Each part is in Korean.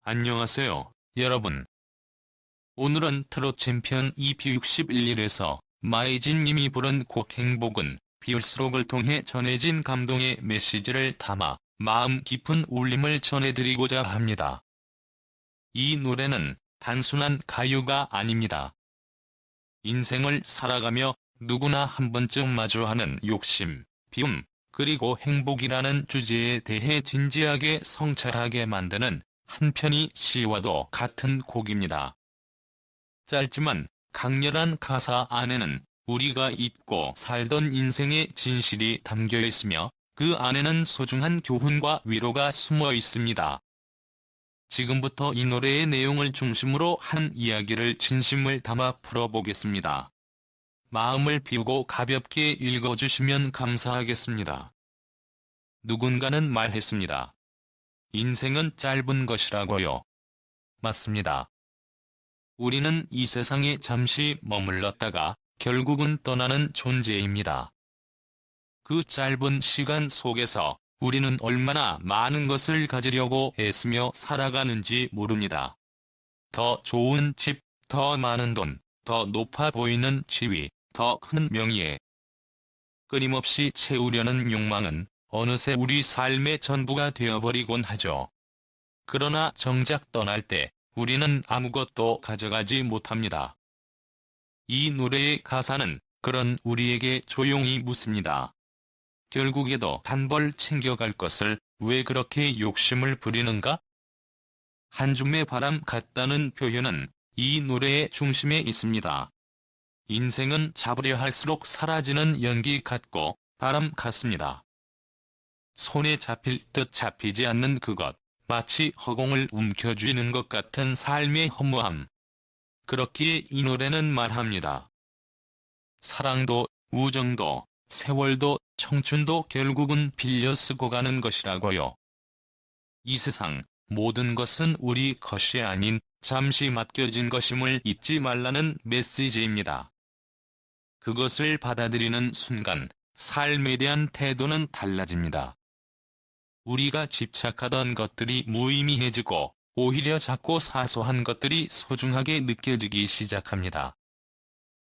안녕하세요, 여러분. 오늘은 트롯 챔피언 EP61일에서 마이진 님이 부른 곡 행복은 비올수록을 통해 전해진 감동의 메시지를 담아 마음 깊은 울림을 전해드리고자 합니다. 이 노래는 단순한 가요가 아닙니다. 인생을 살아가며 누구나 한 번쯤 마주하는 욕심, 비움, 그리고 행복이라는 주제에 대해 진지하게 성찰하게 만드는 한편의 시와도 같은 곡입니다. 짧지만 강렬한 가사 안에는 우리가 잊고 살던 인생의 진실이 담겨 있으며 그 안에는 소중한 교훈과 위로가 숨어 있습니다. 지금부터 이 노래의 내용을 중심으로 한 이야기를 진심을 담아 풀어보겠습니다. 마음을 비우고 가볍게 읽어주시면 감사하겠습니다. 누군가는 말했습니다. 인생은 짧은 것이라고요. 맞습니다. 우리는 이 세상에 잠시 머물렀다가 결국은 떠나는 존재입니다. 그 짧은 시간 속에서 우리는 얼마나 많은 것을 가지려고 애쓰며 살아가는지 모릅니다. 더 좋은 집, 더 많은 돈, 더 높아 보이는 지위, 더 큰 명예. 끊임없이 채우려는 욕망은 어느새 우리 삶의 전부가 되어버리곤 하죠. 그러나 정작 떠날 때 우리는 아무것도 가져가지 못합니다. 이 노래의 가사는 그런 우리에게 조용히 묻습니다. 결국에도 단벌 챙겨갈 것을 왜 그렇게 욕심을 부리는가? 한 줌의 바람 같다는 표현은 이 노래의 중심에 있습니다. 인생은 잡으려 할수록 사라지는 연기 같고 바람 같습니다. 손에 잡힐 듯 잡히지 않는 그것, 마치 허공을 움켜쥐는 것 같은 삶의 허무함. 그렇기에 이 노래는 말합니다. 사랑도, 우정도, 세월도, 청춘도 결국은 빌려 쓰고 가는 것이라고요. 이 세상 모든 것은 우리 것이 아닌 잠시 맡겨진 것임을 잊지 말라는 메시지입니다. 그것을 받아들이는 순간 삶에 대한 태도는 달라집니다. 우리가 집착하던 것들이 무의미해지고 오히려 작고 사소한 것들이 소중하게 느껴지기 시작합니다.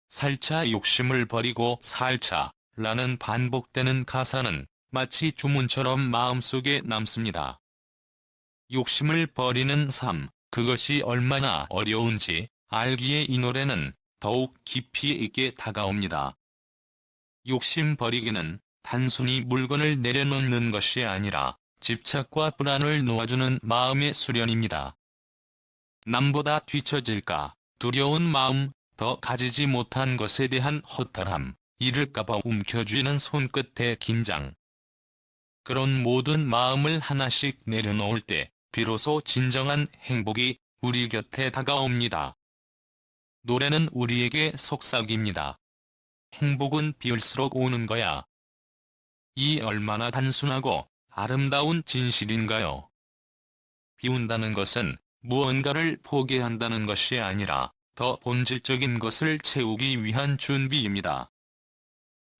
살차 욕심을 버리고 살차 라는 반복되는 가사는 마치 주문처럼 마음속에 남습니다. 욕심을 버리는 삶, 그것이 얼마나 어려운지 알기에 이 노래는 더욱 깊이 있게 다가옵니다. 욕심 버리기는 단순히 물건을 내려놓는 것이 아니라 집착과 불안을 놓아주는 마음의 수련입니다. 남보다 뒤처질까 두려운 마음, 더 가지지 못한 것에 대한 허탈함, 잃을까봐 움켜쥐는 손끝의 긴장. 그런 모든 마음을 하나씩 내려놓을 때 비로소 진정한 행복이 우리 곁에 다가옵니다. 노래는 우리에게 속삭입니다. 행복은 비올수록 오는 거야. 이 얼마나 단순하고 아름다운 진실인가요? 비운다는 것은 무언가를 포기한다는 것이 아니라 더 본질적인 것을 채우기 위한 준비입니다.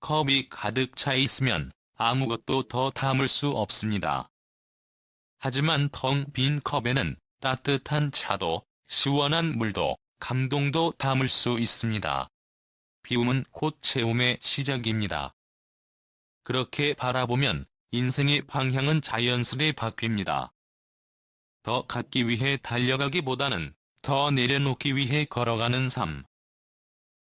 컵이 가득 차 있으면 아무것도 더 담을 수 없습니다. 하지만 텅 빈 컵에는 따뜻한 차도, 시원한 물도, 감동도 담을 수 있습니다. 비움은 곧 채움의 시작입니다. 그렇게 바라보면 인생의 방향은 자연스레 바뀝니다. 더 갖기 위해 달려가기보다는 더 내려놓기 위해 걸어가는 삶.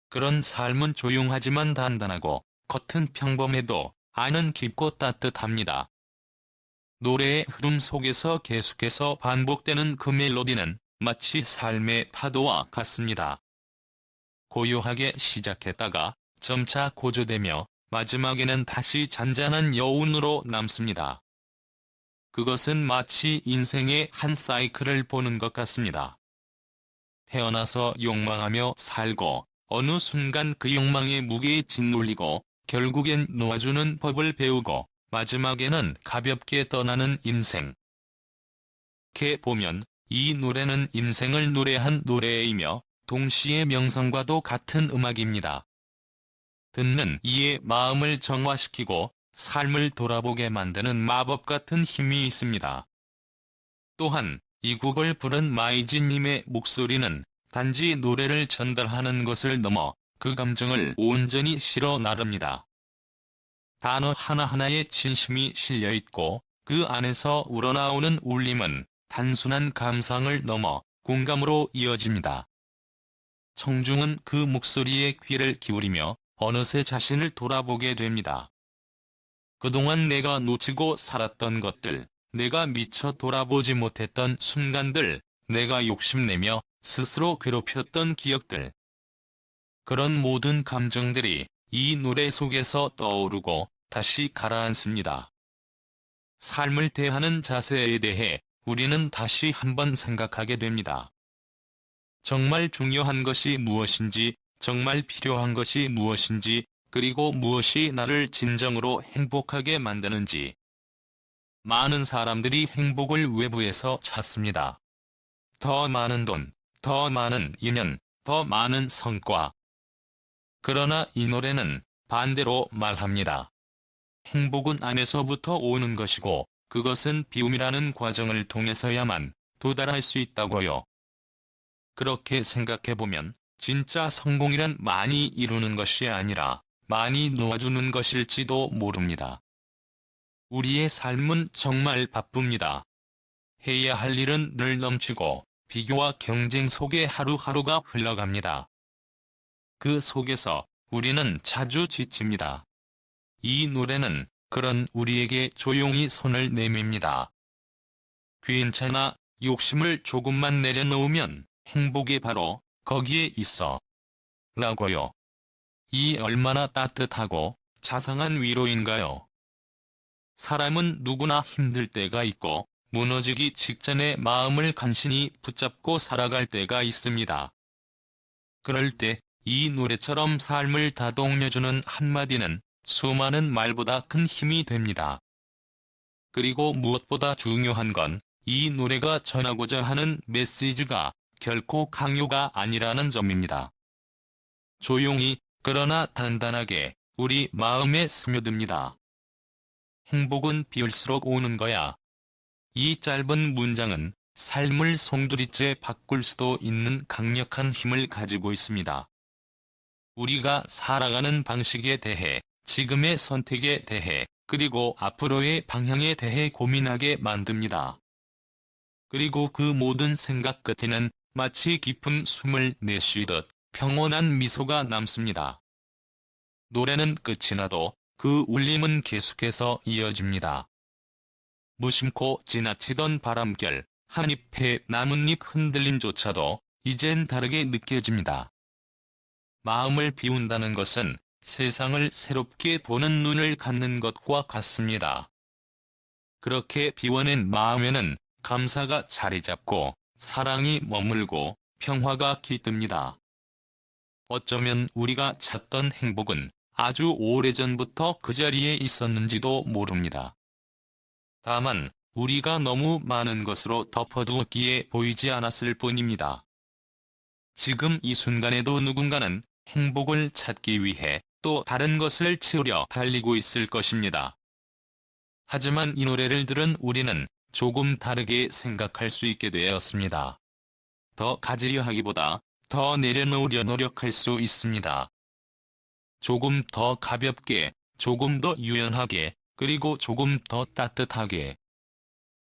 그런 삶은 조용하지만 단단하고 겉은 평범해도 안은 깊고 따뜻합니다. 노래의 흐름 속에서 계속해서 반복되는 그 멜로디는 마치 삶의 파도와 같습니다. 고요하게 시작했다가 점차 고조되며 마지막에는 다시 잔잔한 여운으로 남습니다. 그것은 마치 인생의 한 사이클을 보는 것 같습니다. 태어나서 욕망하며 살고 어느 순간 그 욕망의 무게에 짓눌리고 결국엔 놓아주는 법을 배우고 마지막에는 가볍게 떠나는 인생. 이렇게 보면 이 노래는 인생을 노래한 노래이며 동시에 명상과도 같은 음악입니다. 듣는 이의 마음을 정화시키고 삶을 돌아보게 만드는 마법 같은 힘이 있습니다. 또한 이 곡을 부른 마이진님의 목소리는 단지 노래를 전달하는 것을 넘어 그 감정을 온전히 실어 나릅니다. 단어 하나하나에 진심이 실려있고 그 안에서 우러나오는 울림은 단순한 감상을 넘어 공감으로 이어집니다. 청중은 그 목소리에 귀를 기울이며 어느새 자신을 돌아보게 됩니다. 그동안 내가 놓치고 살았던 것들, 내가 미처 돌아보지 못했던 순간들, 내가 욕심내며 스스로 괴롭혔던 기억들. 그런 모든 감정들이 이 노래 속에서 떠오르고 다시 가라앉습니다. 삶을 대하는 자세에 대해 우리는 다시 한번 생각하게 됩니다. 정말 중요한 것이 무엇인지, 정말 필요한 것이 무엇인지, 그리고 무엇이 나를 진정으로 행복하게 만드는지. 많은 사람들이 행복을 외부에서 찾습니다. 더 많은 돈, 더 많은 인연, 더 많은 성과. 그러나 이 노래는 반대로 말합니다. 행복은 안에서부터 오는 것이고, 그것은 비움이라는 과정을 통해서야만 도달할 수 있다고요. 그렇게 생각해보면 진짜 성공이란 많이 이루는 것이 아니라 많이 놓아주는 것일지도 모릅니다. 우리의 삶은 정말 바쁩니다. 해야 할 일은 늘 넘치고 비교와 경쟁 속에 하루하루가 흘러갑니다. 그 속에서 우리는 자주 지칩니다. 이 노래는 그런 우리에게 조용히 손을 내밉니다. 괜찮아, 욕심을 조금만 내려놓으면 행복이 바로 거기에 있어. 라고요. 이 얼마나 따뜻하고 자상한 위로인가요? 사람은 누구나 힘들 때가 있고 무너지기 직전에 마음을 간신히 붙잡고 살아갈 때가 있습니다. 그럴 때 이 노래처럼 삶을 다독여주는 한마디는 수많은 말보다 큰 힘이 됩니다. 그리고 무엇보다 중요한 건 이 노래가 전하고자 하는 메시지가 결코 강요가 아니라는 점입니다. 조용히, 그러나 단단하게 우리 마음에 스며듭니다. 행복은 비올수록 오는 거야. 이 짧은 문장은 삶을 송두리째 바꿀 수도 있는 강력한 힘을 가지고 있습니다. 우리가 살아가는 방식에 대해, 지금의 선택에 대해, 그리고 앞으로의 방향에 대해 고민하게 만듭니다. 그리고 그 모든 생각 끝에는 마치 깊은 숨을 내쉬듯 평온한 미소가 남습니다. 노래는 끝이 나도 그 울림은 계속해서 이어집니다. 무심코 지나치던 바람결, 한 잎의 나뭇잎 흔들림조차도 이젠 다르게 느껴집니다. 마음을 비운다는 것은 세상을 새롭게 보는 눈을 갖는 것과 같습니다. 그렇게 비워낸 마음에는 감사가 자리 잡고 사랑이 머물고 평화가 깃듭니다. 어쩌면 우리가 찾던 행복은 아주 오래전부터 그 자리에 있었는지도 모릅니다. 다만 우리가 너무 많은 것으로 덮어두었기에 보이지 않았을 뿐입니다. 지금 이 순간에도 누군가는 행복을 찾기 위해 또 다른 것을 채우려 달리고 있을 것입니다. 하지만 이 노래를 들은 우리는 조금 다르게 생각할 수 있게 되었습니다. 더 가지려 하기보다 더 내려놓으려 노력할 수 있습니다. 조금 더 가볍게, 조금 더 유연하게, 그리고 조금 더 따뜻하게.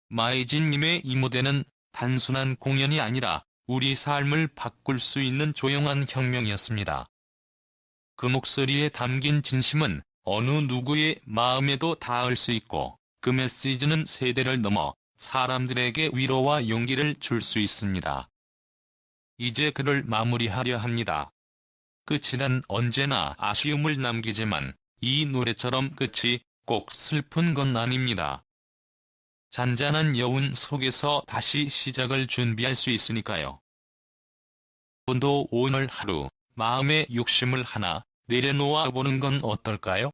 마이진님의 이 무대는 단순한 공연이 아니라 우리 삶을 바꿀 수 있는 조용한 혁명이었습니다. 그 목소리에 담긴 진심은 어느 누구의 마음에도 닿을 수 있고, 그 메시지는 세대를 넘어 사람들에게 위로와 용기를 줄 수 있습니다. 이제 글을 마무리하려 합니다. 끝이란 언제나 아쉬움을 남기지만 이 노래처럼 끝이 꼭 슬픈 건 아닙니다. 잔잔한 여운 속에서 다시 시작을 준비할 수 있으니까요. 오늘도 오늘 하루 마음의 욕심을 하나 내려놓아 보는 건 어떨까요?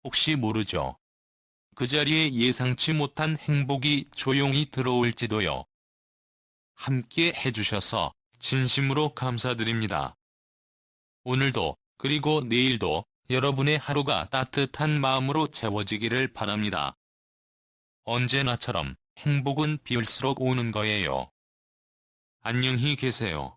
혹시 모르죠. 그 자리에 예상치 못한 행복이 조용히 들어올지도요. 함께 해주셔서 진심으로 감사드립니다. 오늘도 그리고 내일도 여러분의 하루가 따뜻한 마음으로 채워지기를 바랍니다. 언제나처럼 행복은 비올수록 오는 거예요. 안녕히 계세요.